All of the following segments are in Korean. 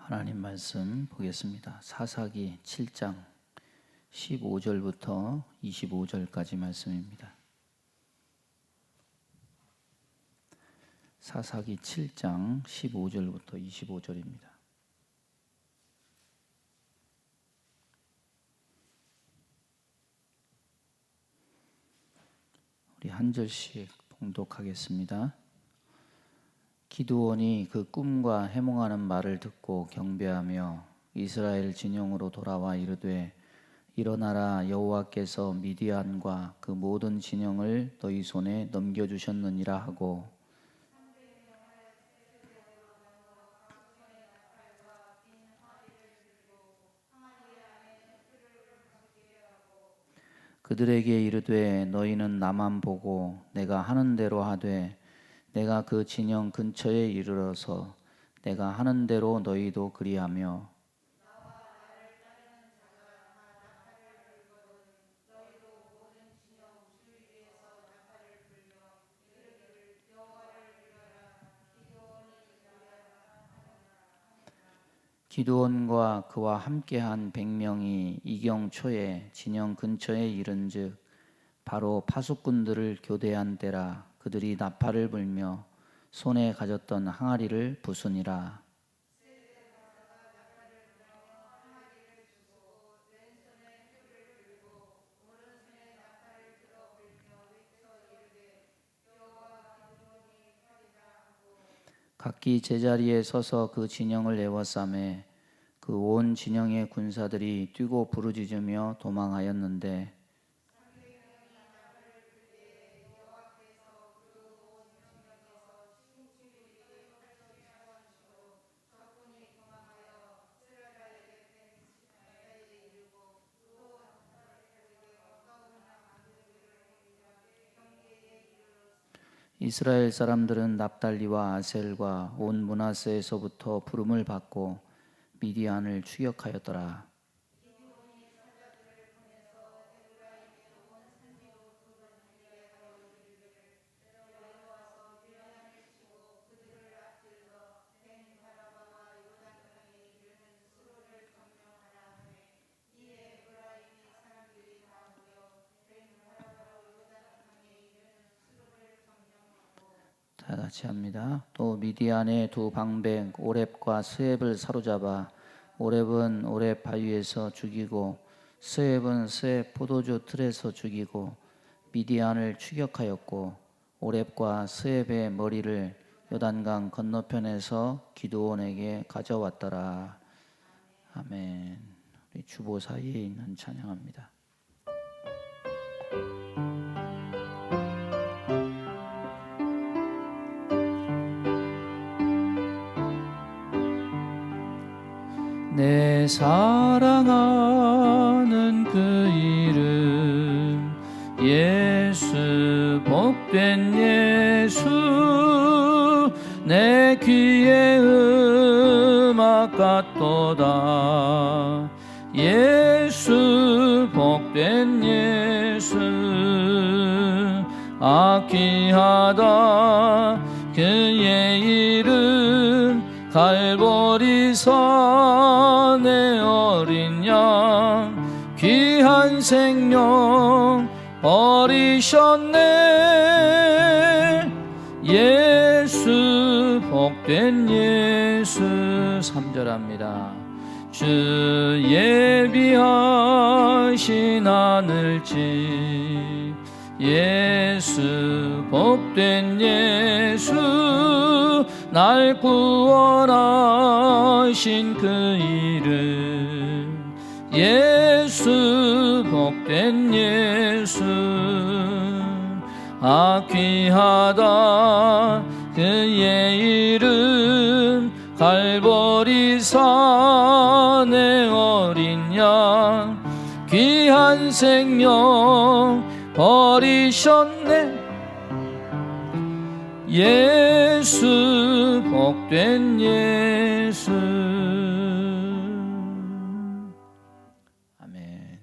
하나님 말씀 보겠습니다. 사사기 7장 15절부터 25절까지 말씀입니다. 사사기 7장 15절부터 25절입니다. 우리 한 절씩 봉독하겠습니다. 기드온이 그 꿈과 해몽하는 말을 듣고 경배하며 이스라엘 진영으로 돌아와 이르되 일어나라, 여호와께서 미디안과 그 모든 진영을 너희 손에 넘겨주셨느니라 하고, 그들에게 이르되 너희는 나만 보고 내가 하는 대로 하되 내가 그 진영 근처에 이르러서 내가 하는 대로 너희도 그리하며, 기드온과 그와 함께한 100명이 이경초에 진영 근처에 이른즉 바로 파수꾼들을 교대한 때라. 그들이 나팔을 불며 손에 가졌던 항아리를 부수니라. 각기 제자리에 서서 그 진영을 에워싸매 그 온 진영의 군사들이 뛰고 부르짖으며 도망하였는데, 이스라엘 사람들은 납달리와 아셀과 온 므낫세에서부터 부름을 받고 미디안을 추격하였더라. 다 같이 합니다. 또 미디안의 두 방백 오렙과 스앱을 사로잡아 오렙은 오렙 바위에서 죽이고 스앱은 스앱 포도주 틀에서 죽이고 미디안을 추격하였고, 오렙과 스앱의 머리를 요단강 건너편에서 기드온에게 가져왔더라. 아멘. 우리 주보 사이에 있는 찬양합니다. 내 사랑하는 그 이름 예수, 복된 예수, 내 귀에 음악 같도다. 예수, 복된 예수, 귀하다 그의 이름. 갈보리산 내 어린 양 귀한 생명 버리셨네. 예수, 복된 예수. 3절합니다. 주 예비하신 하늘집 예수, 복된 예수, 날 구원하신 그 이름 예수, 복된 예수. 귀하다 그의 이름. 갈보리산의 어린 양 귀한 생명 버리셨네. 예수, 복된 예수. 아멘.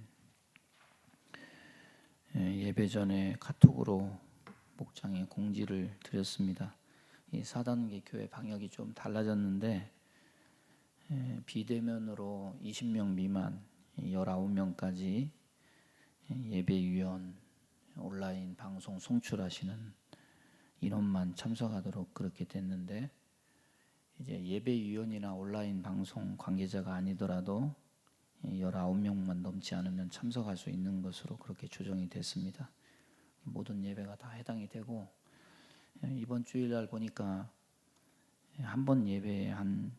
예배 전에 카톡으로 목장에 공지를 드렸습니다. 이 4단계 교회 방역이 좀 달라졌는데 비대면으로 20명 미만 19명까지 예배위원 온라인 방송 송출하시는 인원만 참석하도록 그렇게 됐는데, 이제 예배위원이나 온라인 방송 관계자가 아니더라도 19명만 넘지 않으면 참석할 수 있는 것으로 그렇게 조정이 됐습니다. 모든 예배가 다 해당이 되고, 이번 주일날 보니까 한 번 예배에 한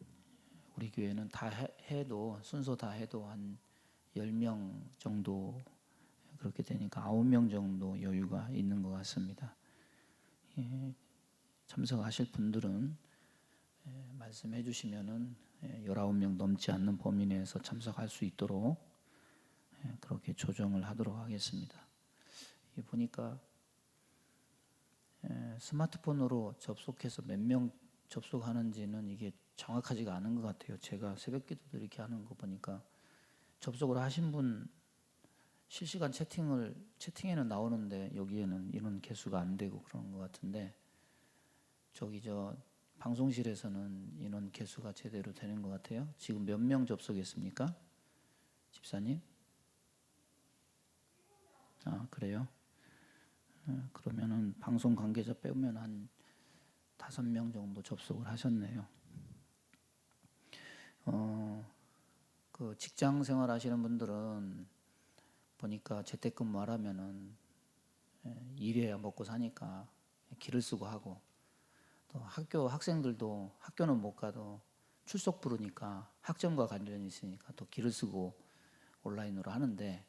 우리 교회는 다 해도 순서 다 해도 한 10명 정도 그렇게 되니까 9명 정도 여유가 있는 것 같습니다. 참석하실 분들은 말씀해 주시면은 19명 넘지 않는 범위 내에서 참석할 수 있도록 그렇게 조정을 하도록 하겠습니다. 보니까 스마트폰으로 접속해서 몇 명 접속하는지는 이게 정확하지가 않은 것 같아요. 제가 새벽기도도 이렇게 하는 거 보니까 접속을 하신 분 실시간 채팅에는 나오는데 여기에는 인원 개수가 안 되고 그런 것 같은데, 저기 방송실에서는 인원 개수가 제대로 되는 것 같아요. 지금 몇 명 접속했습니까, 집사님? 아, 그래요? 그러면은 방송 관계자 빼면 한 5명 정도 접속을 하셨네요. 그 직장 생활 하시는 분들은 보니까 재택근무하라면은 일해야 먹고 사니까 길을 쓰고 하고, 또 학생들도 학교는 못 가도 출석 부르니까 학점과 관련이 있으니까 또 길을 쓰고 온라인으로 하는데,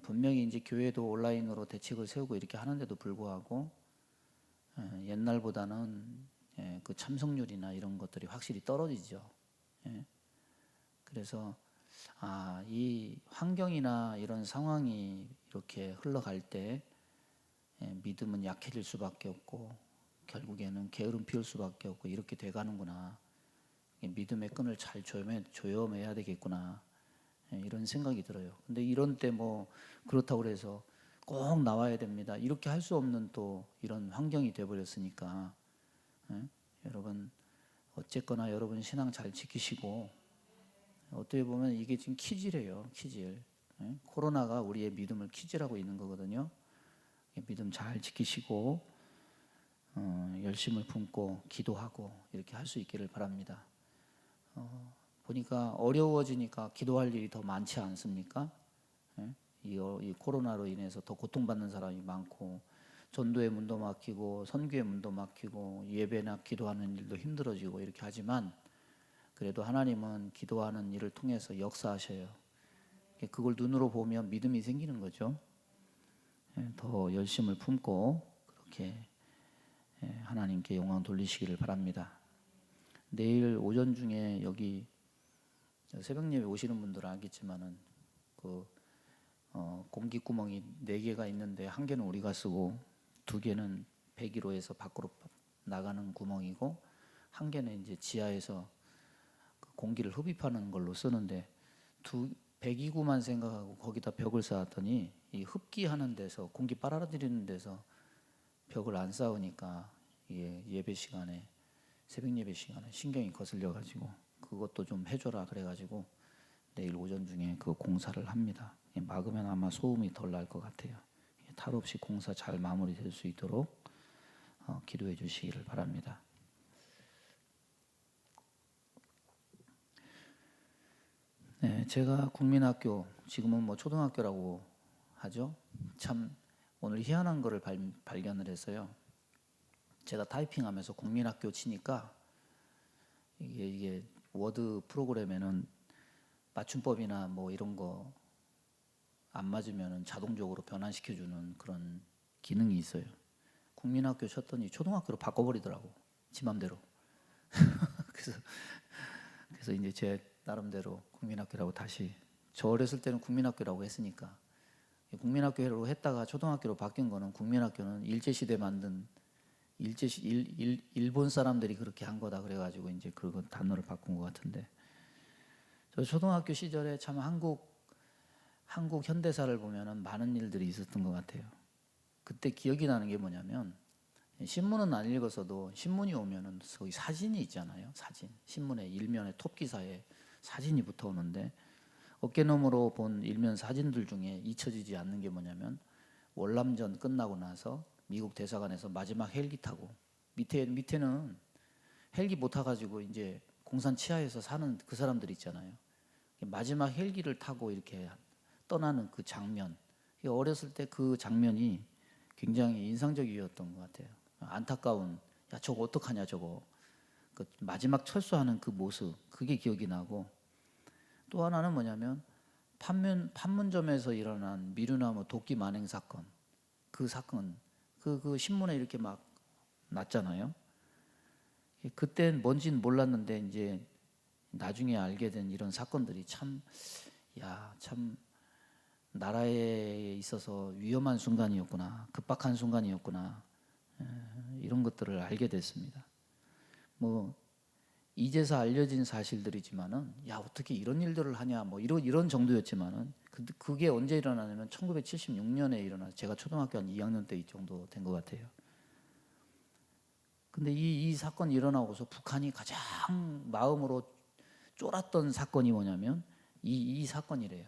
분명히 이제 교회도 온라인으로 대책을 세우고 이렇게 하는데도 불구하고 옛날보다는 그 참석률이나 이런 것들이 확실히 떨어지죠. 그래서 이 환경이나 이런 상황이 이렇게 흘러갈 때 믿음은 약해질 수밖에 없고 결국에는 게으름 피울 수밖에 없고 이렇게 돼가는구나. 믿음의 끈을 잘 조여매야 되겠구나. 이런 생각이 들어요. 근데 이런 때 뭐 그렇다고 해서 꼭 나와야 됩니다, 이렇게 할 수 없는 또 이런 환경이 돼버렸으니까 여러분 어쨌거나 여러분 신앙 잘 지키시고, 어떻게 보면 이게 지금 키질이에요, 키질. 코로나가 우리의 믿음을 키질하고 있는 거거든요. 믿음 잘 지키시고 열심을 품고 기도하고 이렇게 할 수 있기를 바랍니다. 보니까 어려워지니까 기도할 일이 더 많지 않습니까? 이 코로나로 인해서 더 고통받는 사람이 많고, 전도의 문도 막히고 선교의 문도 막히고 예배나 기도하는 일도 힘들어지고 이렇게 하지만, 그래도 하나님은 기도하는 일을 통해서 역사하셔요. 그걸 눈으로 보면 믿음이 생기는 거죠. 더 열심을 품고 그렇게 하나님께 영광 돌리시기를 바랍니다. 내일 오전 중에 여기 새벽 예배 오시는 분들은 알겠지만은 공기 구멍이 4개가 있는데 1개는 우리가 쓰고 2개는 배기로에서 밖으로 나가는 구멍이고 1개는 이제 지하에서 공기를 흡입하는 걸로 쓰는데, 배기구만 생각하고 거기다 벽을 쌓았더니 이 흡기하는 데서 공기 빨아들이는 데서 벽을 안 쌓으니까 이게 예배 시간에 새벽 예배 시간에 신경이 거슬려 가지고 그것도 좀 해줘라 그래가지고 내일 오전 중에 그 공사를 합니다. 막으면 아마 소음이 덜 날 것 같아요. 탈 없이 공사 잘 마무리될 수 있도록 기도해 주시기를 바랍니다. 제가 국민학교, 지금은 뭐 초등학교라고 하죠. 참 오늘 희한한 거를 발견을 했어요. 제가 타이핑하면서 국민학교 치니까 이게 워드 프로그램에는 맞춤법이나 뭐 이런 거 안 맞으면 자동적으로 변환시켜주는 그런 기능이 있어요. 국민학교 쳤더니 초등학교로 바꿔버리더라고, 지 맘대로. 그래서 이제 제 나름대로 국민학교라고 다시, 저 어렸을 때는 국민학교라고 했으니까, 국민학교로 했다가 초등학교로 바뀐 거는, 국민학교는 일제시대 만든 일본 사람들이 그렇게 한 거다 그래가지고 이제 그 단어를 바꾼 것 같은데, 저 초등학교 시절에 참 한국 현대사를 보면은 많은 일들이 있었던 것 같아요. 그때 기억이 나는 게 뭐냐면 신문은 안 읽었어도 신문이 오면은 거기 사진이 있잖아요. 사진. 신문의 일면에 톱 기사에 사진이 붙어 오는데 어깨너머로 본 일면 사진들 중에 잊혀지지 않는 게 뭐냐면 월남전 끝나고 나서 미국 대사관에서 마지막 헬기 타고 밑에는 헬기 못 타가지고 이제 공산 치하에서 사는 그 사람들 있잖아요. 마지막 헬기를 타고 이렇게 떠나는 그 장면. 어렸을 때 그 장면이 굉장히 인상적이었던 것 같아요. 안타까운, 야 저거 어떡하냐 저거. 그 마지막 철수하는 그 모습, 그게 기억이 나고, 또 하나는 뭐냐면 판문점에서 일어난 미루나무 도끼 만행 사건. 그 사건, 그 신문에 이렇게 막 났잖아요. 그땐 뭔지는 몰랐는데 이제 나중에 알게 된 이런 사건들이 참 나라에 있어서 위험한 순간이었구나, 급박한 순간이었구나, 이런 것들을 알게 됐습니다. 뭐 이제서 알려진 사실들이지만은 야 어떻게 이런 일들을 하냐 뭐 이런 정도였지만은 그게 언제 일어나냐면 1976년에 일어나 제가 초등학교 한 2학년 때 이 정도 된 것 같아요. 근데 이 사건이 일어나고서 북한이 가장 마음으로 쫄았던 사건이 뭐냐면 이 사건이래요.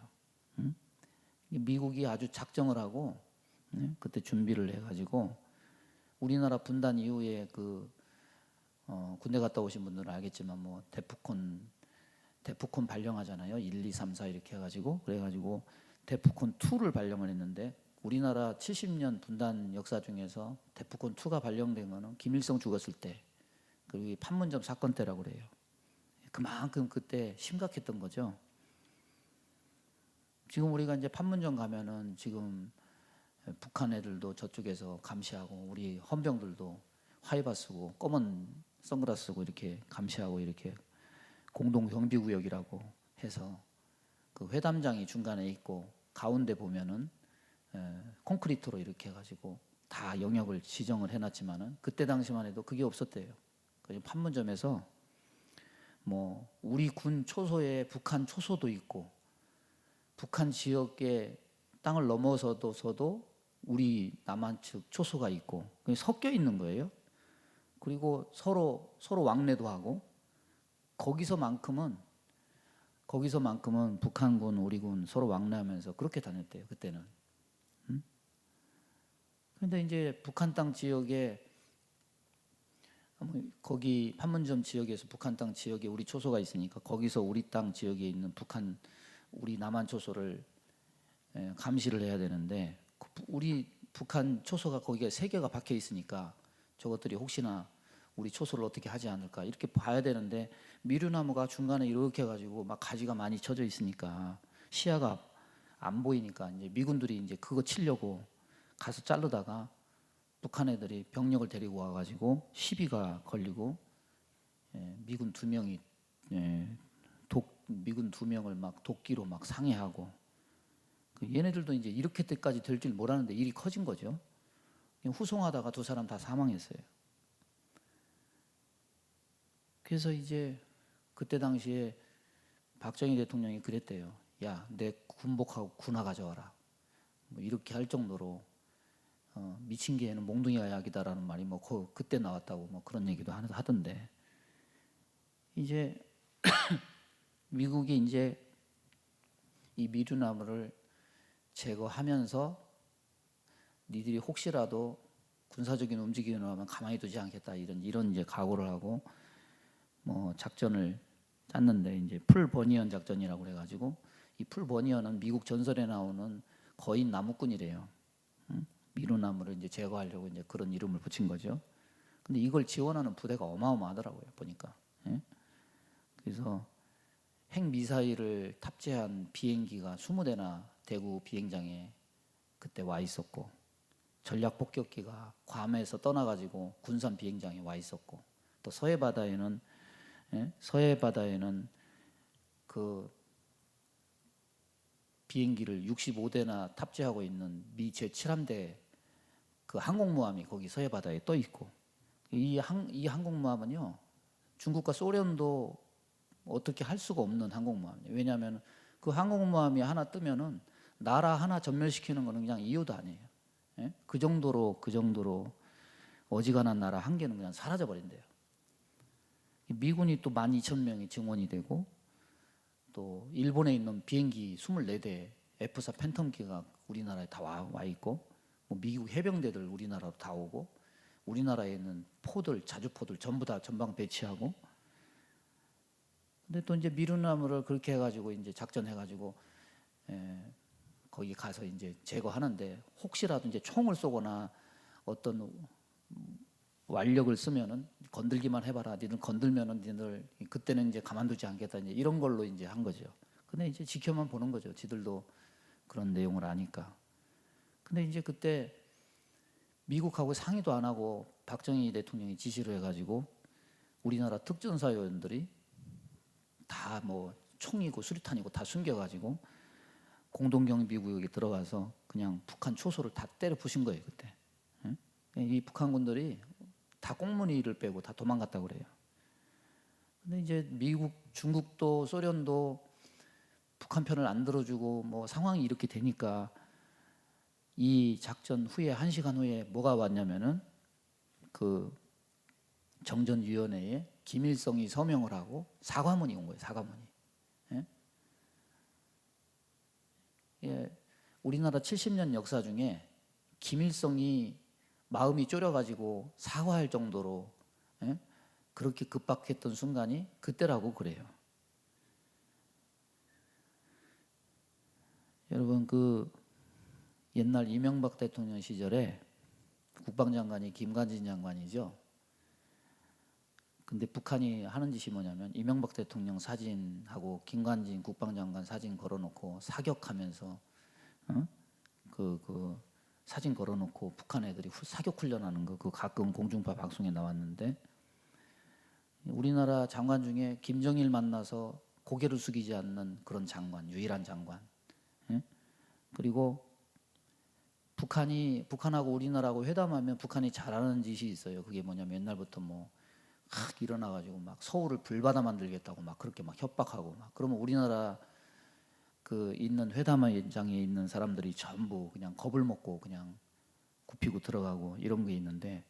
응? 미국이 아주 작정을 하고 그때 준비를 해가지고 우리나라 분단 이후에 군대 갔다 오신 분들은 알겠지만 뭐 데프콘 발령하잖아요. 1, 2, 3, 4 이렇게 해가지고 그래가지고 데프콘 2를 발령을 했는데 우리나라 70년 분단 역사 중에서 데프콘 2가 발령된 거는 김일성 죽었을 때 그리고 판문점 사건 때라고 그래요. 그만큼 그때 심각했던 거죠. 지금 우리가 이제 판문점 가면은 지금 북한 애들도 저쪽에서 감시하고 우리 헌병들도 화이바 쓰고 검은 선글라스 쓰고 이렇게 감시하고 이렇게 공동 경비구역이라고 해서 그 회담장이 중간에 있고 가운데 보면은 콘크리트로 이렇게 해가지고 다 영역을 지정을 해놨지만은 그때 당시만 해도 그게 없었대요. 그래서 판문점에서 뭐 우리 군 초소에 북한 초소도 있고 북한 지역의 땅을 넘어서도 우리 남한 측 초소가 있고 섞여 있는 거예요. 그리고 서로 왕래도 하고 거기서만큼은 북한군, 우리군 서로 왕래하면서 그렇게 다녔대요. 그때는. 그런데 이제 북한 땅 지역에 거기 판문점 지역에서 북한 땅 지역에 우리 초소가 있으니까 거기서 우리 땅 지역에 있는 우리 남한 초소를 감시를 해야 되는데 우리 북한 초소가 거기에 3개가 박혀 있으니까 저것들이 혹시나 우리 초소를 어떻게 하지 않을까 이렇게 봐야 되는데 미루나무가 중간에 이렇게 해가지고 막 가지가 많이 쳐져 있으니까 시야가 안 보이니까 이제 미군들이 이제 그거 치려고 가서 자르다가 북한 애들이 병력을 데리고 와가지고 시비가 걸리고 미군 2명이 미군 2명을 막 도끼로 막 상해하고 얘네들도 이제 이렇게 때까지 될 줄 몰랐는데 일이 커진 거죠. 후송하다가 2 사람 다 사망했어요. 그래서 이제 그때 당시에 박정희 대통령이 그랬대요. 야, 내 군복하고 군화 가져와라. 뭐 이렇게 할 정도로 미친 개는 몽둥이가 약이다라는 말이 뭐 그때 나왔다고 뭐 그런 얘기도 하던데 이제 미국이 이제 이 미루나무를 제거하면서 니들이 혹시라도 군사적인 움직임을 하면 가만히 두지 않겠다 이런 이제 각오를 하고 뭐 작전을 짰는데 이제 풀 버니언 작전이라고 그래가지고 이 풀 버니언은 미국 전설에 나오는 거인 나무꾼이래요. 미루나무를 이제 제거하려고 이제 그런 이름을 붙인 거죠. 근데 이걸 지원하는 부대가 어마어마하더라고요 보니까. 그래서 핵 미사일을 탑재한 비행기가 20대나 대구 비행장에 그때 와 있었고 전략 폭격기가 괌에서 떠나가지고 군산 비행장에 와 있었고 또 서해 바다에는 그 비행기를 65대나 탑재하고 있는 미 제7함대 그 항공모함이 거기 서해 바다에 떠 있고 이 항공모함은요 중국과 소련도 어떻게 할 수가 없는 항공모함이에요. 왜냐하면 그 항공모함이 하나 뜨면은 나라 하나 전멸시키는 거는 그냥 이유도 아니에요. 그 정도로 어지간한 나라 한 개는 그냥 사라져 버린대요. 미군이 또 12,000명이 증원이 되고, 또 일본에 있는 비행기 24대 F4 팬텀기가 우리나라에 다 와 있고, 뭐 미국 해병대들 우리나라로 다 오고, 우리나라에 있는 포들, 자주포들 전부 다 전방 배치하고. 근데 또 이제 미루나무를 그렇게 해가지고 이제 작전해가지고 거기 가서 이제 제거하는데, 혹시라도 이제 총을 쏘거나 어떤 완력을 쓰면은 건들기만 해봐라. 니들 건들면은 니들 그때는 이제 가만두지 않겠다. 이제 이런 걸로 이제 한 거죠. 근데 이제 지켜만 보는 거죠. 지들도 그런 내용을 아니까. 근데 이제 그때 미국하고 상의도 안 하고 박정희 대통령이 지시를 해가지고 우리나라 특전사 요원들이 다 뭐 총이고 수류탄이고 다 숨겨가지고 공동경비구역에 들어가서 그냥 북한 초소를 다 때려 부신 거예요 그때. 이 북한군들이 다 꽁무니를 빼고 다 도망갔다고 그래요. 근데 이제 미국, 중국도 소련도 북한 편을 안 들어주고 뭐 상황이 이렇게 되니까 이 작전 후에 1시간 후에 뭐가 왔냐면은 그 정전위원회에 김일성이 서명을 하고 사과문이 온 거예요. 사과문이. 예? 예, 우리나라 70년 역사 중에 김일성이 마음이 졸여가지고 사과할 정도로 그렇게 급박했던 순간이 그때라고 그래요. 여러분, 그 옛날 이명박 대통령 시절에 국방장관이 김관진 장관이죠. 근데 북한이 하는 짓이 뭐냐면 이명박 대통령 사진하고 김관진 국방장관 사진 걸어놓고 사격하면서 그 사진 걸어놓고 북한 애들이 사격 훈련하는 거, 그 가끔 공중파 방송에 나왔는데, 우리나라 장관 중에 김정일 만나서 고개를 숙이지 않는 그런 장관, 유일한 장관. 그리고 북한하고 우리나라하고 회담하면 북한이 잘하는 짓이 있어요. 그게 뭐냐면 옛날부터 뭐 일어나가지고 막 서울을 불바다 만들겠다고 막 그렇게 막 협박하고 막, 그러면 우리나라 그 있는 회담장에 있는 사람들이 전부 그냥 겁을 먹고 그냥 굽히고 들어가고 이런 게 있는데,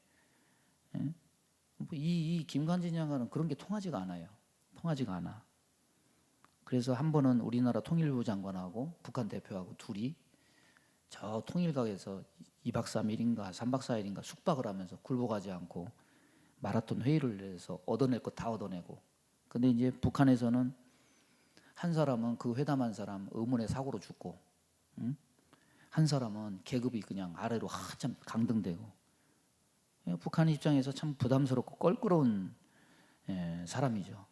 이 김관진 장관은 그런 게 통하지가 않아요. 통하지가 않아. 그래서 한 번은 우리나라 통일부 장관하고 북한 대표하고 둘이 저 통일각에서 2박 3일인가 3박 4일인가 숙박을 하면서 굴복하지 않고 마라톤 회의를 해서 얻어낼 거 다 얻어내고. 근데 이제 북한에서는 한 사람은 그 회담한 사람 의문의 사고로 죽고, 한 사람은 계급이 그냥 아래로 한참 강등되고. 북한 입장에서 참 부담스럽고 껄끄러운 사람이죠.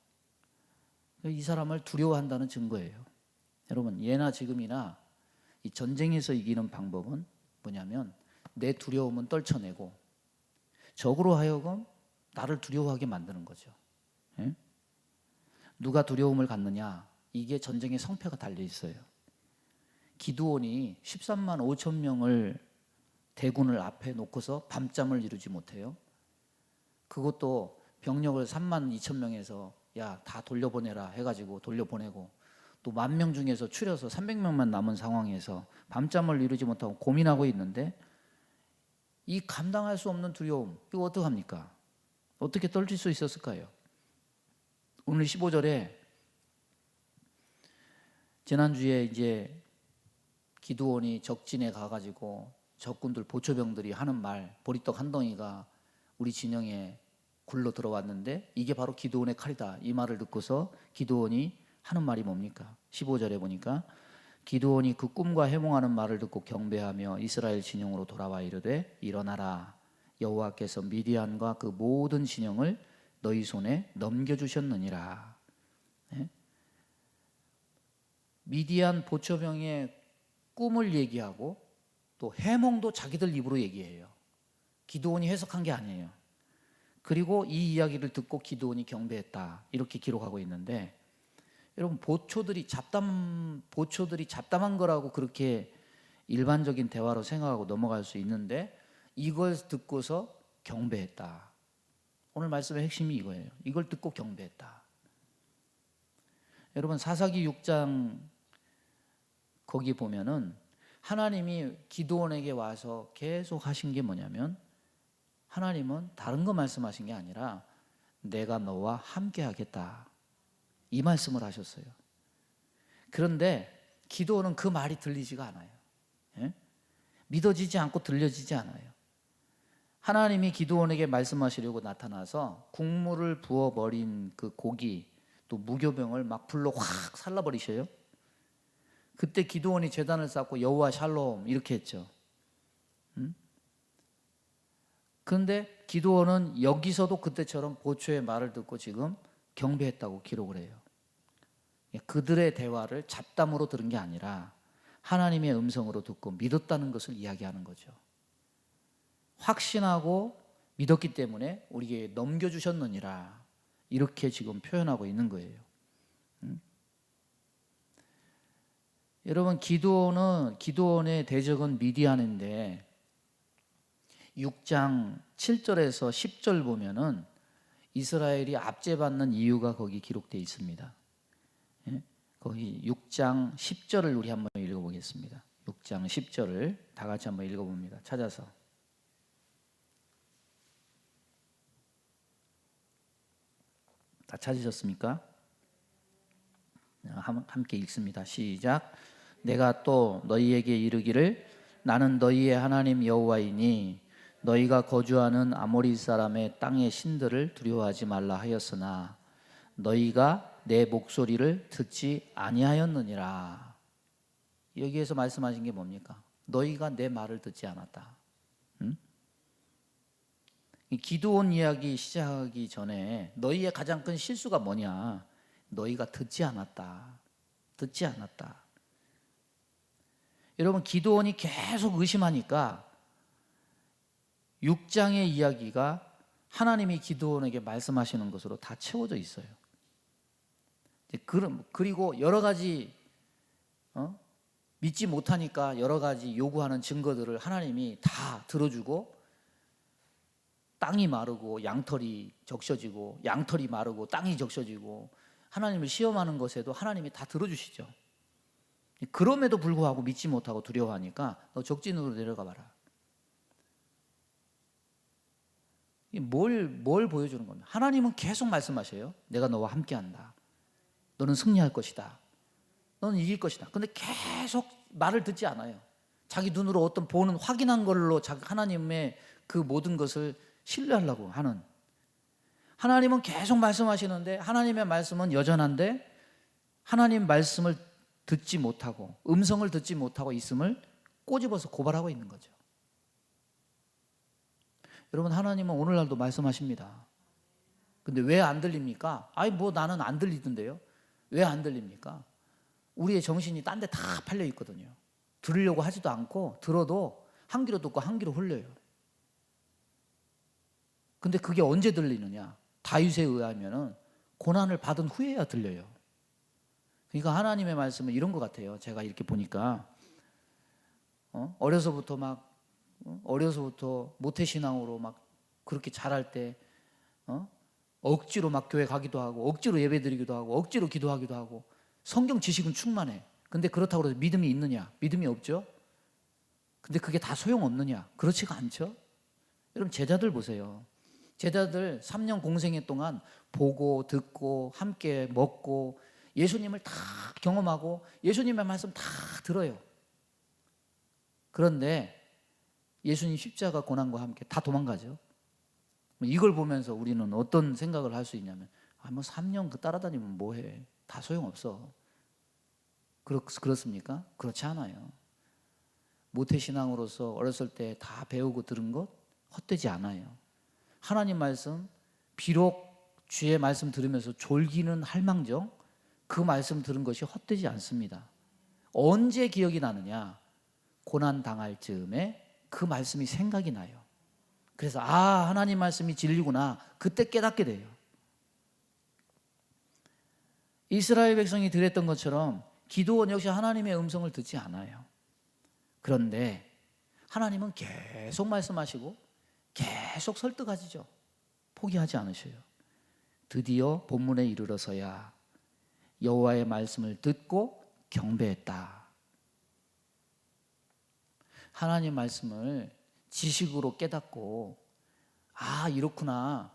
이 사람을 두려워한다는 증거예요. 여러분, 예나 지금이나 이 전쟁에서 이기는 방법은 뭐냐면 내 두려움은 떨쳐내고 적으로 하여금 나를 두려워하게 만드는 거죠. 누가 두려움을 갖느냐? 이게 전쟁의 성패가 달려 있어요. 기드온이 13만 5천 명을 대군을 앞에 놓고서 밤잠을 이루지 못해요. 그것도 병력을 3만 2천 명에서 야, 다 돌려보내라 해가지고 돌려보내고, 또 10,000명 중에서 추려서 300명만 남은 상황에서 밤잠을 이루지 못하고 고민하고 있는데, 이 감당할 수 없는 두려움, 이거 어떡합니까? 어떻게 떨칠 수 있었을까요? 오늘 15절에 지난주에 이제 기드온이 적진에 가가지고 적군들 보초병들이 하는 말, 보리떡 한 덩이가 우리 진영에 굴러 들어왔는데 이게 바로 기드온의 칼이다. 이 말을 듣고서 기드온이 하는 말이 뭡니까? 15절에 보니까 기드온이 그 꿈과 해몽하는 말을 듣고 경배하며 이스라엘 진영으로 돌아와 이르되 일어나라, 여호와께서 미디안과 그 모든 진영을 너희 손에 넘겨주셨느니라. 네? 미디안 보초병의 꿈을 얘기하고 또 해몽도 자기들 입으로 얘기해요. 기드온이 해석한 게 아니에요. 그리고 이 이야기를 듣고 기드온이 경배했다, 이렇게 기록하고 있는데, 여러분, 보초들이 잡담한 거라고 그렇게 일반적인 대화로 생각하고 넘어갈 수 있는데, 이걸 듣고서 경배했다. 오늘 말씀의 핵심이 이거예요. 이걸 듣고 경배했다. 여러분, 사사기 6장 거기 보면은 하나님이 기드온에게 와서 계속 하신 게 뭐냐면 하나님은 다른 거 말씀하신 게 아니라 내가 너와 함께 하겠다, 이 말씀을 하셨어요. 그런데 기도는 그 말이 들리지가 않아요. 예? 믿어지지 않고 들려지지 않아요. 하나님이 기드온에게 말씀하시려고 나타나서 국물을 부어버린 그 고기 또 무교병을 막 불로 확 살라버리셔요. 그때 기드온이 제단을 쌓고 여호와 샬롬 이렇게 했죠. 그런데 기드온은 여기서도 그때처럼 보초의 말을 듣고 지금 경배했다고 기록을 해요. 그들의 대화를 잡담으로 들은 게 아니라 하나님의 음성으로 듣고 믿었다는 것을 이야기하는 거죠. 확신하고 믿었기 때문에 우리에게 넘겨주셨느니라, 이렇게 지금 표현하고 있는 거예요. 여러분, 기드온의 대적은 미디안인데 6장 7절에서 10절 보면은 이스라엘이 압제받는 이유가 거기 기록되어 있습니다. 거기 6장 10절을 우리 한번 읽어보겠습니다. 6장 10절을 다 같이 한번 읽어봅니다. 찾아서. 다 찾으셨습니까? 함께 읽습니다. 시작. 내가 또 너희에게 이르기를 나는 너희의 하나님 여호와이니 너희가 거주하는 아모리 사람의 땅의 신들을 두려워하지 말라 하였으나 너희가 내 목소리를 듣지 아니하였느니라. 여기에서 말씀하신 게 뭡니까? 너희가 내 말을 듣지 않았다. 이 기드온 이야기 시작하기 전에 너희의 가장 큰 실수가 뭐냐? 너희가 듣지 않았다. 듣지 않았다. 여러분, 기드온이 계속 의심하니까 6장의 이야기가 하나님이 기드온에게 말씀하시는 것으로 다 채워져 있어요. 그리고 여러 가지 믿지 못하니까 여러 가지 요구하는 증거들을 하나님이 다 들어주고, 땅이 마르고 양털이 적셔지고 양털이 마르고 땅이 적셔지고 하나님을 시험하는 것에도 하나님이 다 들어주시죠. 그럼에도 불구하고 믿지 못하고 두려워하니까 너 적진으로 내려가 봐라. 뭘 보여주는 겁니까? 하나님은 계속 말씀하셔요. 내가 너와 함께한다. 너는 승리할 것이다. 너는 이길 것이다. 근데 계속 말을 듣지 않아요. 자기 눈으로 어떤 보는 확인한 걸로 하나님의 그 모든 것을 신뢰하려고 하는. 하나님은 계속 말씀하시는데 하나님의 말씀은 여전한데 하나님 말씀을 듣지 못하고 음성을 듣지 못하고 있음을 꼬집어서 고발하고 있는 거죠. 여러분, 하나님은 오늘날도 말씀하십니다. 근데 왜 안 들립니까? 나는 안 들리던데요. 왜 안 들립니까? 우리의 정신이 딴 데 다 팔려 있거든요. 들으려고 하지도 않고 들어도 한 귀로 듣고 한 귀로 흘려요. 근데 그게 언제 들리느냐? 다윗에 의하면은 고난을 받은 후에야 들려요. 그러니까 하나님의 말씀은 이런 것 같아요. 제가 이렇게 보니까 어려서부터 모태신앙으로 막 그렇게 자랄 때 억지로 막 교회 가기도 하고 억지로 예배드리기도 하고 억지로 기도하기도 하고 성경 지식은 충만해. 근데 그렇다고 해서 믿음이 있느냐? 믿음이 없죠? 근데 그게 다 소용없느냐? 그렇지가 않죠? 여러분, 제자들 보세요. 제자들 3년 공생애 동안 보고 듣고 함께 먹고 예수님을 다 경험하고 예수님의 말씀 다 들어요. 그런데 예수님 십자가 고난과 함께 다 도망가죠. 이걸 보면서 우리는 어떤 생각을 할 수 있냐면 3년 따라다니면 뭐해? 다 소용없어. 그렇습니까? 그렇지 않아요. 모태신앙으로서 어렸을 때 다 배우고 들은 것 헛되지 않아요. 하나님 말씀, 비록 주의 말씀 들으면서 졸기는 할망정 그 말씀 들은 것이 헛되지 않습니다. 언제 기억이 나느냐? 고난 당할 즈음에 그 말씀이 생각이 나요. 그래서 하나님 말씀이 진리구나, 그때 깨닫게 돼요. 이스라엘 백성이 들었던 것처럼 기드온 역시 하나님의 음성을 듣지 않아요. 그런데 하나님은 계속 말씀하시고 계속 설득하시죠. 포기하지 않으셔요. 드디어 본문에 이르러서야 여호와의 말씀을 듣고 경배했다. 하나님 말씀을 지식으로 깨닫고 아, 이렇구나.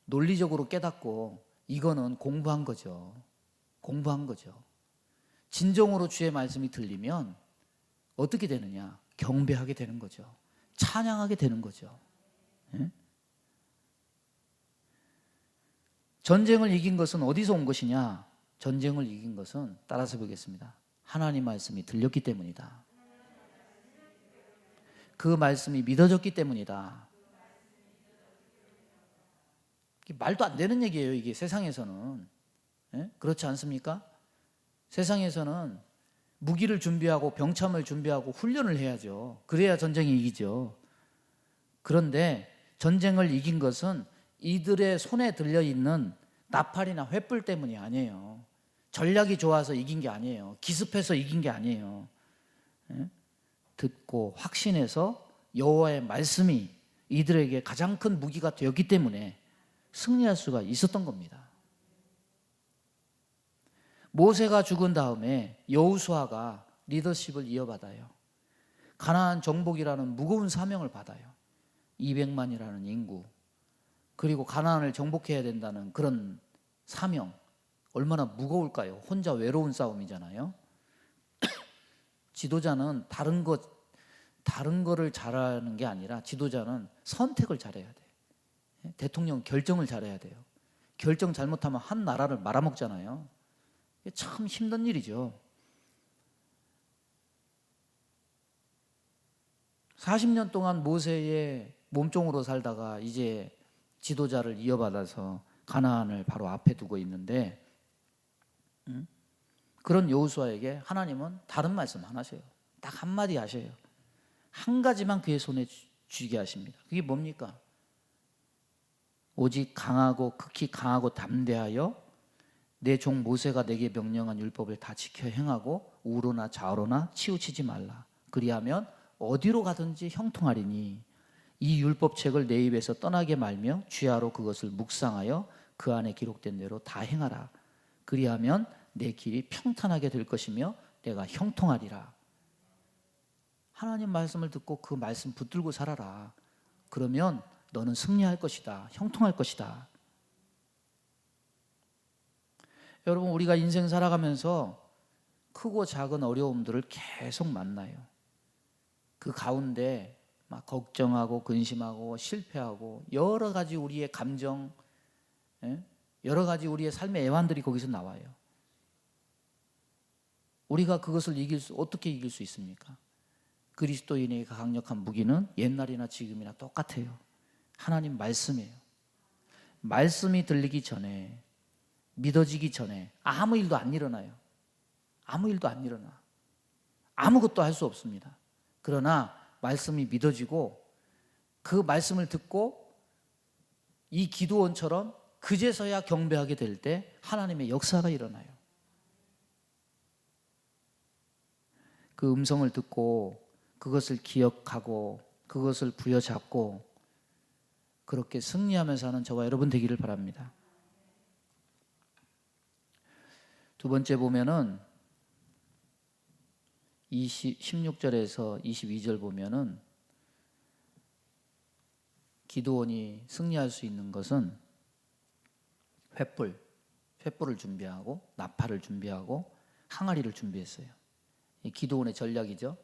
논리적으로 깨닫고 이거는 공부한 거죠. 공부한 거죠. 진정으로 주의 말씀이 들리면 어떻게 되느냐? 경배하게 되는 거죠. 찬양하게 되는 거죠. 예? 전쟁을 이긴 것은 어디서 온 것이냐? 전쟁을 이긴 것은 따라서 보겠습니다. 하나님 말씀이 들렸기 때문이다. 그 말씀이 믿어졌기 때문이다. 말도 안 되는 얘기예요, 이게 세상에서는. 예? 그렇지 않습니까? 세상에서는 무기를 준비하고 병참을 준비하고 훈련을 해야죠. 그래야 전쟁이 이기죠. 그런데 전쟁을 이긴 것은 이들의 손에 들려있는 나팔이나 횃불 때문이 아니에요. 전략이 좋아서 이긴 게 아니에요. 기습해서 이긴 게 아니에요. 예? 듣고 확신해서 여호와의 말씀이 이들에게 가장 큰 무기가 되었기 때문에 승리할 수가 있었던 겁니다. 모세가 죽은 다음에 여호수아가 리더십을 이어받아요. 가나안 정복이라는 무거운 사명을 받아요. 200만이라는 인구, 그리고 가나안을 정복해야 된다는 그런 사명, 얼마나 무거울까요? 혼자 외로운 싸움이잖아요. 지도자는 다른 거를 잘하는 게 아니라 지도자는 선택을 잘해야 돼. 대통령 결정을 잘해야 돼요. 결정 잘못하면 한 나라를 말아먹잖아요. 참 힘든 일이죠. 40년 동안 모세의 몸종으로 살다가 이제 지도자를 이어받아서 가나안을 바로 앞에 두고 있는데, 그런 여호수아에게 하나님은 다른 말씀 안 하세요. 딱 한마디 하셔요. 한 가지만 그의 손에 쥐게 하십니다. 그게 뭡니까? 오직 강하고 극히 강하고 담대하여 내 종 모세가 내게 명령한 율법을 다 지켜 행하고 우로나 좌로나 치우치지 말라. 그리하면 어디로 가든지 형통하리니 이 율법책을 내 입에서 떠나게 말며 주야로 그것을 묵상하여 그 안에 기록된 대로 다 행하라. 그리하면 내 길이 평탄하게 될 것이며 내가 형통하리라. 하나님 말씀을 듣고 그 말씀 붙들고 살아라. 그러면 너는 승리할 것이다. 형통할 것이다. 여러분, 우리가 인생 살아가면서 크고 작은 어려움들을 계속 만나요. 그 가운데 막 걱정하고 근심하고 실패하고 여러 가지 우리의 감정, 여러 가지 우리의 삶의 애환들이 거기서 나와요. 우리가 그것을 어떻게 이길 수 있습니까? 그리스도인의 강력한 무기는 옛날이나 지금이나 똑같아요. 하나님 말씀이에요. 말씀이 들리기 전에, 믿어지기 전에 아무 일도 안 일어나요. 아무 일도 안 일어나. 아무것도 할 수 없습니다. 그러나 말씀이 믿어지고 그 말씀을 듣고 이 기도원처럼 그제서야 경배하게 될 때 하나님의 역사가 일어나요. 그 음성을 듣고 그것을 기억하고 그것을 부여잡고 그렇게 승리하며 사는 저와 여러분 되기를 바랍니다. 두 번째 보면은 16절에서 22절 보면은 기드온이 승리할 수 있는 것은 횃불을 준비하고 나팔을 준비하고 항아리를 준비했어요. 이 기드온의 전략이죠.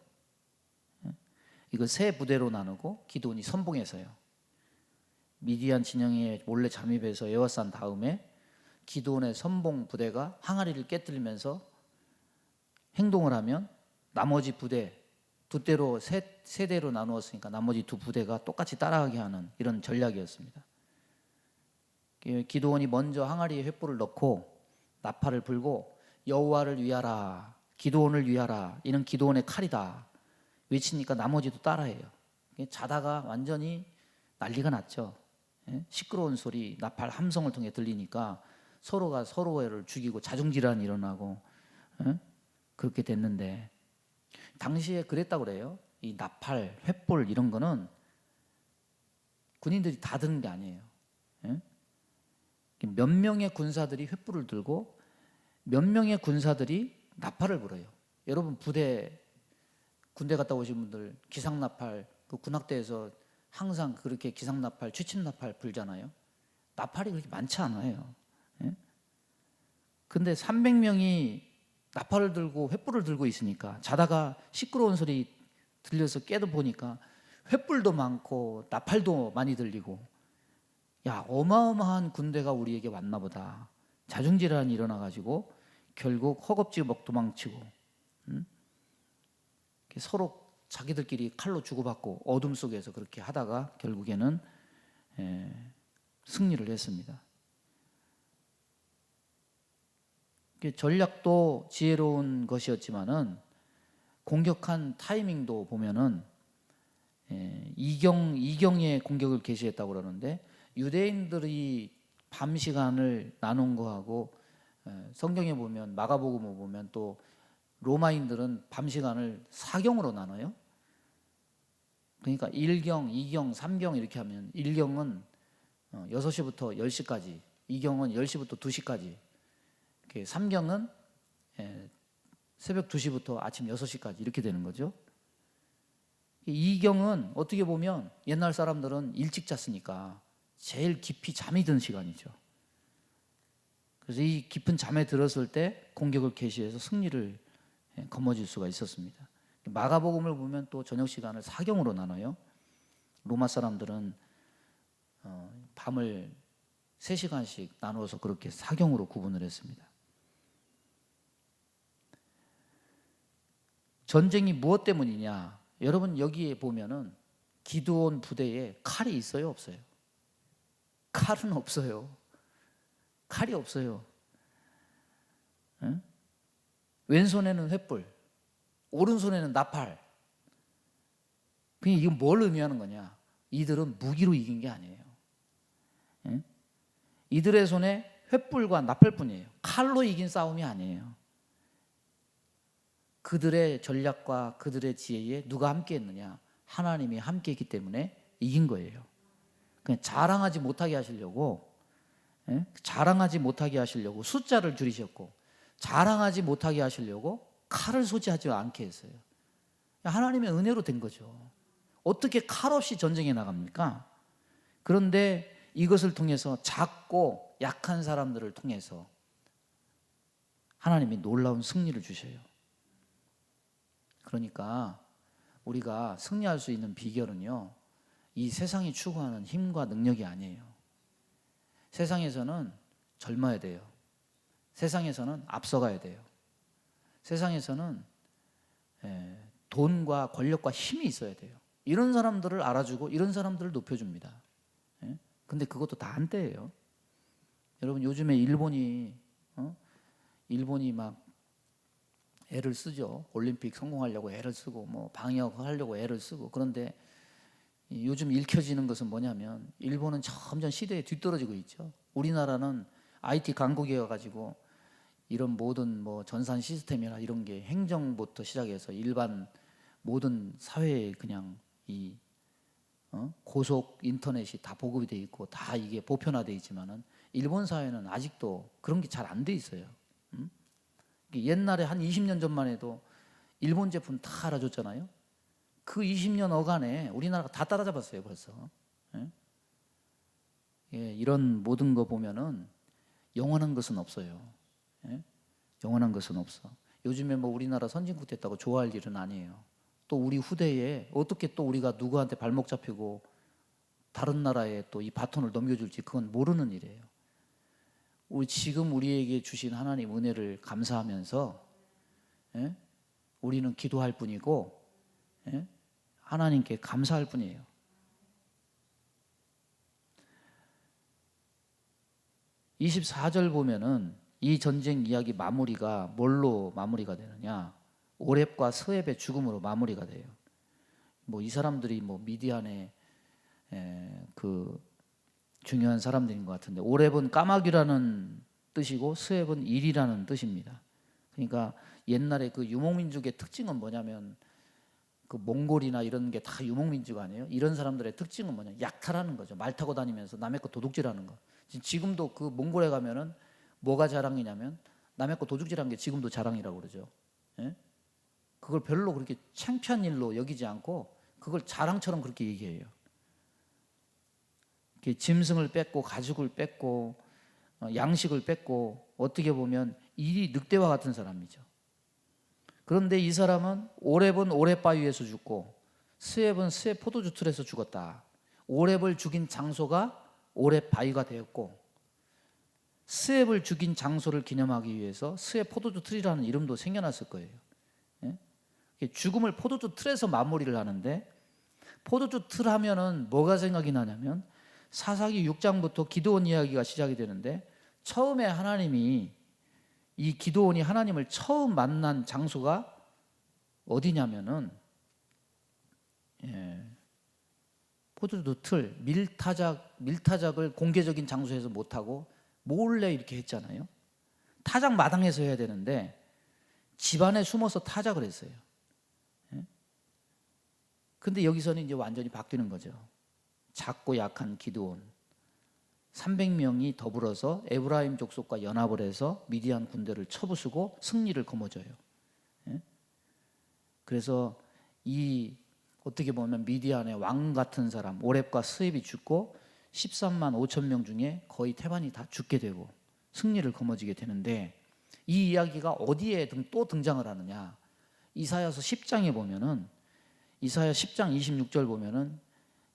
이거 세 부대로 나누고 기드온이 선봉해서요. 미디안 진영에 몰래 잠입해서 에워싼 다음에 기드온의 선봉 부대가 항아리를 깨뜨리면서 행동을 하면 나머지 부대 두 대로 세 대로 나누었으니까 나머지 두 부대가 똑같이 따라가게 하는 이런 전략이었습니다. 기드온이 먼저 항아리에 횃불을 넣고 나팔을 불고 여호와를 위하라, 기드온을 위하라, 이는 기드온의 칼이다 외치니까 나머지도 따라해요. 자다가 완전히 난리가 났죠. 시끄러운 소리, 나팔 함성을 통해 들리니까 서로가 서로를 죽이고 자중질환이 일어나고 그렇게 됐는데, 당시에 그랬다고 그래요. 이 나팔, 횃불 이런 거는 군인들이 다 드는 게 아니에요. 몇 명의 군사들이 횃불을 들고 몇 명의 군사들이 나팔을 불어요. 여러분 군대 갔다 오신 분들 기상나팔 그 군악대에서 항상 그렇게 기상나팔, 취침나팔 불잖아요. 나팔이 그렇게 많지 않아요. 예? 근데 300명이 나팔을 들고 횃불을 들고 있으니까 자다가 시끄러운 소리 들려서 깨도 보니까 횃불도 많고 나팔도 많이 들리고, 야, 어마어마한 군대가 우리에게 왔나 보다. 자중질환이 일어나가지고 결국 허겁지겁 도망치고, 서로 자기들끼리 칼로 주고받고 어둠 속에서 그렇게 하다가 결국에는 승리를 했습니다. 전략도 지혜로운 것이었지만은 공격한 타이밍도 보면은 이경의 공격을 개시했다고 그러는데, 유대인들이 밤 시간을 나눈 거하고 성경에 보면, 마가복음에 보면 또 로마인들은 밤 시간을 4경으로 나눠요. 그러니까 1경, 2경, 3경 이렇게 하면 1경은 6시부터 10시까지, 2경은 10시부터 2시까지, 3경은 새벽 2시부터 아침 6시까지 이렇게 되는 거죠. 2경은 어떻게 보면 옛날 사람들은 일찍 잤으니까 제일 깊이 잠이 든 시간이죠. 그래서 이 깊은 잠에 들었을 때 공격을 개시해서 승리를 거머쥘 수가 있었습니다. 마가복음을 보면 또 저녁 시간을 4경으로 나눠요. 로마 사람들은 밤을 3시간씩 나누어서 그렇게 4경으로 구분을 했습니다. 전쟁이 무엇 때문이냐? 여러분 여기에 보면은 기드온 부대에 칼이 있어요, 없어요? 칼은 없어요. 칼이 없어요. 응? 왼손에는 횃불, 오른손에는 나팔. 그냥 이건 뭘 의미하는 거냐? 이들은 무기로 이긴 게 아니에요. 응? 이들의 손에 횃불과 나팔뿐이에요. 칼로 이긴 싸움이 아니에요. 그들의 전략과 그들의 지혜에 누가 함께 했느냐? 하나님이 함께 했기 때문에 이긴 거예요. 그냥 자랑하지 못하게 하시려고, 자랑하지 못하게 하시려고 숫자를 줄이셨고, 자랑하지 못하게 하시려고 칼을 소지하지 않게 했어요. 하나님의 은혜로 된 거죠. 어떻게 칼 없이 전쟁에 나갑니까? 그런데 이것을 통해서 작고 약한 사람들을 통해서 하나님이 놀라운 승리를 주셔요. 그러니까 우리가 승리할 수 있는 비결은요, 이 세상이 추구하는 힘과 능력이 아니에요. 세상에서는 젊어야 돼요. 세상에서는 앞서가야 돼요. 세상에서는 돈과 권력과 힘이 있어야 돼요. 이런 사람들을 알아주고 이런 사람들을 높여줍니다. 근데 그것도 다 한때예요. 여러분 요즘에 일본이 막 애를 쓰죠. 올림픽 성공하려고 애를 쓰고 뭐 방역하려고 애를 쓰고. 그런데 요즘 읽혀지는 것은 뭐냐면 일본은 점점 시대에 뒤떨어지고 있죠. 우리나라는 IT 강국이어가지고 이런 모든 뭐 전산 시스템이나 이런 게 행정부터 시작해서 일반 모든 사회에 그냥 이 고속 인터넷이 다 보급이 돼 있고 다 이게 보편화돼 있지만은 일본 사회는 아직도 그런 게 잘 안 돼 있어요. 옛날에 한 20년 전만 해도 일본 제품 다 알아줬잖아요. 그 20년 어간에 우리나라가 다 따라잡았어요, 벌써. 이런 모든 거 보면은 영원한 것은 없어요. 영원한 것은 없어. 요즘에 뭐 우리나라 선진국 됐다고 좋아할 일은 아니에요. 또 우리 후대에 어떻게 또 우리가 누구한테 발목 잡히고 다른 나라에 또 이 바톤을 넘겨줄지 그건 모르는 일이에요. 지금 우리에게 주신 하나님 은혜를 감사하면서 우리는 기도할 뿐이고 하나님께 감사할 뿐이에요. 24절 보면은 이 전쟁 이야기 마무리가 뭘로 마무리가 되느냐? 오렙과 스웹의 죽음으로 마무리가 돼요. 뭐 이 사람들이 뭐 미디안의 그 중요한 사람들인 것 같은데, 오렙은 까마귀라는 뜻이고 스웹은 일이라는 뜻입니다. 그러니까 옛날에 그 유목민족의 특징은 뭐냐면 그 몽골이나 이런 게 다 유목민족 아니에요? 이런 사람들의 특징은 뭐냐? 약탈하는 거죠. 말 타고 다니면서 남의 거 도둑질하는 거. 지금도 그 몽골에 가면은 뭐가 자랑이냐면 남의 거 도둑질하는 게 지금도 자랑이라고 그러죠. 그걸 별로 그렇게 창피한 일로 여기지 않고 그걸 자랑처럼 그렇게 얘기해요. 짐승을 뺏고 가죽을 뺏고 양식을 뺏고 어떻게 보면 일이 늑대와 같은 사람이죠. 그런데 이 사람은 오렙은 오렙바위에서 죽고 스웹은 스웹 포도주 틀에서 죽었다. 오렙을 죽인 장소가 오렙바위가 되었고 스웹을 죽인 장소를 기념하기 위해서 스웹 포도주 틀이라는 이름도 생겨났을 거예요. 죽음을 포도주 틀에서 마무리를 하는데, 포도주 틀 하면은 뭐가 생각이 나냐면 사사기 6장부터 기드온 이야기가 시작이 되는데, 처음에 하나님이 이 기드온이 하나님을 처음 만난 장소가 어디냐면은 포도주 틀, 밀타작을 공개적인 장소에서 못하고 몰래 이렇게 했잖아요. 타작 마당에서 해야 되는데 집안에 숨어서 타작을 했어요. 근데 여기서는 이제 완전히 바뀌는 거죠. 작고 약한 기드온 300명이 더불어서 에브라임 족속과 연합을 해서 미디안 군대를 쳐부수고 승리를 거머쥐어요. 그래서 이 어떻게 보면 미디안의 왕 같은 사람 오렙과 스웹이 죽고 13만 5천 명 중에 거의 태반이 다 죽게 되고 승리를 거머쥐게 되는데, 이 이야기가 어디에 또 등장을 하느냐? 이사야서 10장에 보면은, 이사야 10장 26절 보면은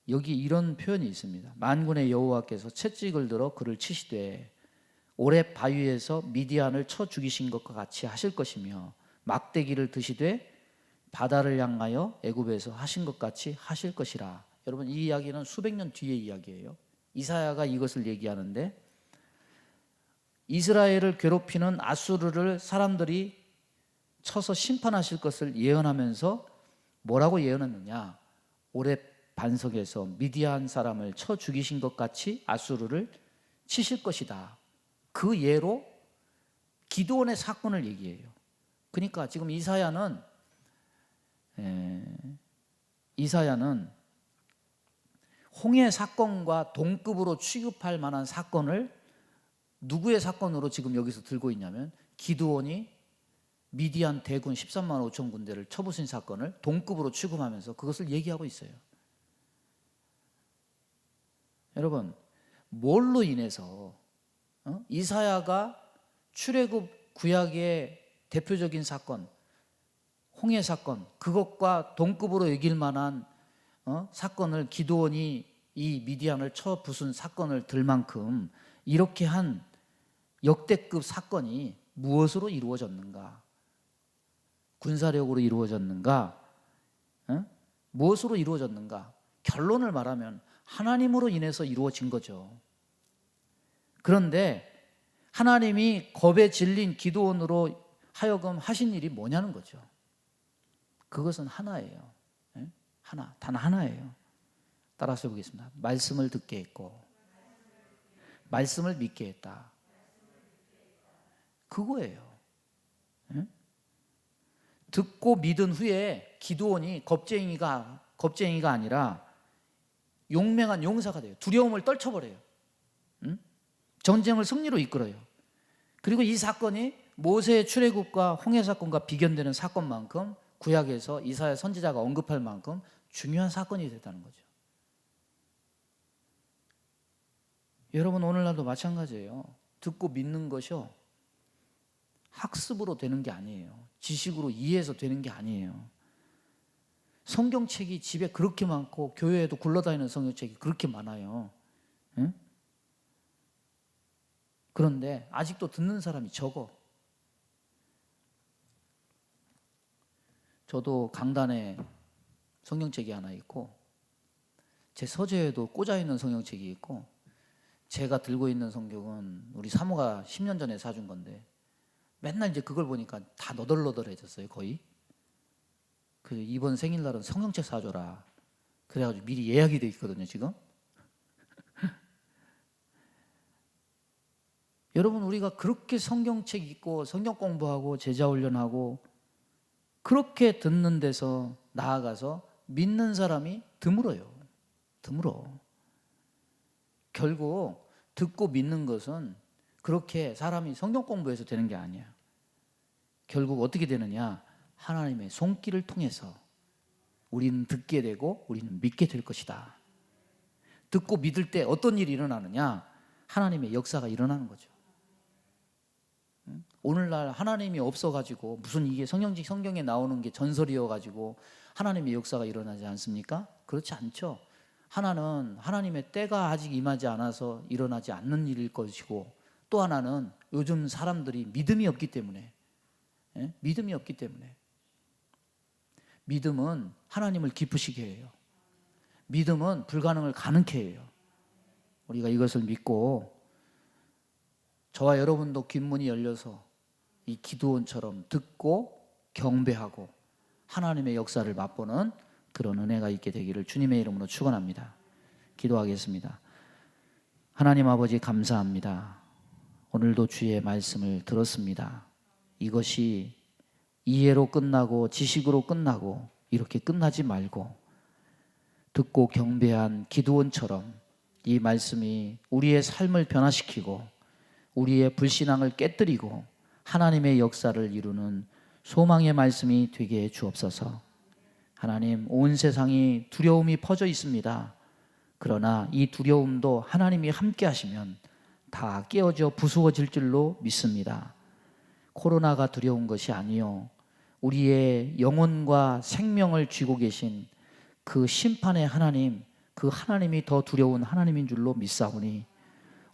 여기 이런 표현이 있습니다. 만군의 여호와께서 채찍을 들어 그를 치시되 오렙 바위에서 미디안을 쳐 죽이신 것과 같이 하실 것이며 막대기를 드시되 바다를 향하여 애굽에서 하신 것 같이 하실 것이라. 여러분, 이 이야기는 수백 년 뒤의 이야기예요. 이사야가 이것을 얘기하는데, 이스라엘을 괴롭히는 아수르를 사람들이 쳐서 심판하실 것을 예언하면서 뭐라고 예언했느냐? 오렙 반석에서 미디안 사람을 쳐 죽이신 것 같이 아수르를 치실 것이다. 그 예로 기드온의 사건을 얘기해요. 그러니까 지금 이사야는 홍해 사건과 동급으로 취급할 만한 사건을 누구의 사건으로 지금 여기서 들고 있냐면, 기드온이 미디안 대군 13만 5천 군대를 쳐부신 사건을 동급으로 취급하면서 그것을 얘기하고 있어요. 여러분, 뭘로 인해서 이사야가 출애굽 구약의 대표적인 사건, 홍해 사건, 그것과 동급으로 여길 만한 사건을, 기드온이 이 미디안을 쳐 부순 사건을 들 만큼 이렇게 한 역대급 사건이 무엇으로 이루어졌는가? 군사력으로 이루어졌는가? 무엇으로 이루어졌는가? 결론을 말하면 하나님으로 인해서 이루어진 거죠. 그런데 하나님이 겁에 질린 기드온으로 하여금 하신 일이 뭐냐는 거죠. 그것은 하나예요. 하나, 단 하나예요. 따라서 보겠습니다. 말씀을 듣게 했고 말씀을 믿게 했다. 그거예요. 듣고 믿은 후에 기드온이 겁쟁이가 아니라 용맹한 용사가 돼요. 두려움을 떨쳐버려요. 전쟁을 승리로 이끌어요. 그리고 이 사건이 모세의 출애굽과 홍해 사건과 비견되는 사건만큼, 구약에서 이사야 선지자가 언급할 만큼 중요한 사건이 됐다는 거죠. 여러분, 오늘날도 마찬가지예요. 듣고 믿는 것이요, 학습으로 되는 게 아니에요. 지식으로 이해해서 되는 게 아니에요. 성경책이 집에 그렇게 많고 교회에도 굴러다니는 성경책이 그렇게 많아요. 응? 그런데 아직도 듣는 사람이 적어. 저도 강단에 성경책이 하나 있고, 제 서재에도 꽂아있는 성경책이 있고, 제가 들고 있는 성경은 우리 사모가 10년 전에 사준 건데 맨날 이제 그걸 보니까 다 너덜너덜해졌어요. 거의. 그 이번 생일날은 성경책 사줘라 그래가지고 미리 예약이 돼 있거든요 지금. 여러분, 우리가 그렇게 성경책 읽고 성경 공부하고 제자훈련하고 그렇게 듣는 데서 나아가서 믿는 사람이 드물어요. 드물어. 결국 듣고 믿는 것은 그렇게 사람이 성경 공부해서 되는 게 아니야. 결국 어떻게 되느냐? 하나님의 손길을 통해서 우리는 듣게 되고 우리는 믿게 될 것이다. 듣고 믿을 때 어떤 일이 일어나느냐? 하나님의 역사가 일어나는 거죠. 오늘날 하나님이 없어가지고 무슨 이게 성경에 나오는 게 전설이어가지고 하나님의 역사가 일어나지 않습니까? 그렇지 않죠. 하나님의 때가 아직 임하지 않아서 일어나지 않는 일일 것이고, 또 하나는 요즘 사람들이 믿음이 없기 때문에, 믿음이 없기 때문에. 믿음은 하나님을 기쁘시게 해요. 믿음은 불가능을 가능케 해요. 우리가 이것을 믿고 저와 여러분도 귓문이 열려서 이 기드온처럼 듣고 경배하고 하나님의 역사를 맛보는 그런 은혜가 있게 되기를 주님의 이름으로 축원합니다. 기도하겠습니다. 하나님 아버지, 감사합니다. 오늘도 주의 말씀을 들었습니다. 이것이 이해로 끝나고 지식으로 끝나고 이렇게 끝나지 말고 듣고 경배한 기드온처럼 이 말씀이 우리의 삶을 변화시키고 우리의 불신앙을 깨뜨리고 하나님의 역사를 이루는 소망의 말씀이 되게 해 주옵소서. 하나님, 온 세상이 두려움이 퍼져 있습니다. 그러나 이 두려움도 하나님이 함께 하시면 다 깨어져 부수어질 줄로 믿습니다. 코로나가 두려운 것이 아니요, 우리의 영혼과 생명을 쥐고 계신 그 심판의 하나님, 그 하나님이 더 두려운 하나님인 줄로 믿사오니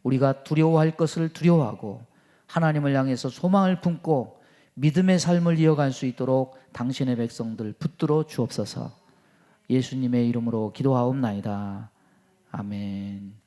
우리가 두려워할 것을 두려워하고 하나님을 향해서 소망을 품고 믿음의 삶을 이어갈 수 있도록 당신의 백성들 붙들어 주옵소서. 예수님의 이름으로 기도하옵나이다. 아멘.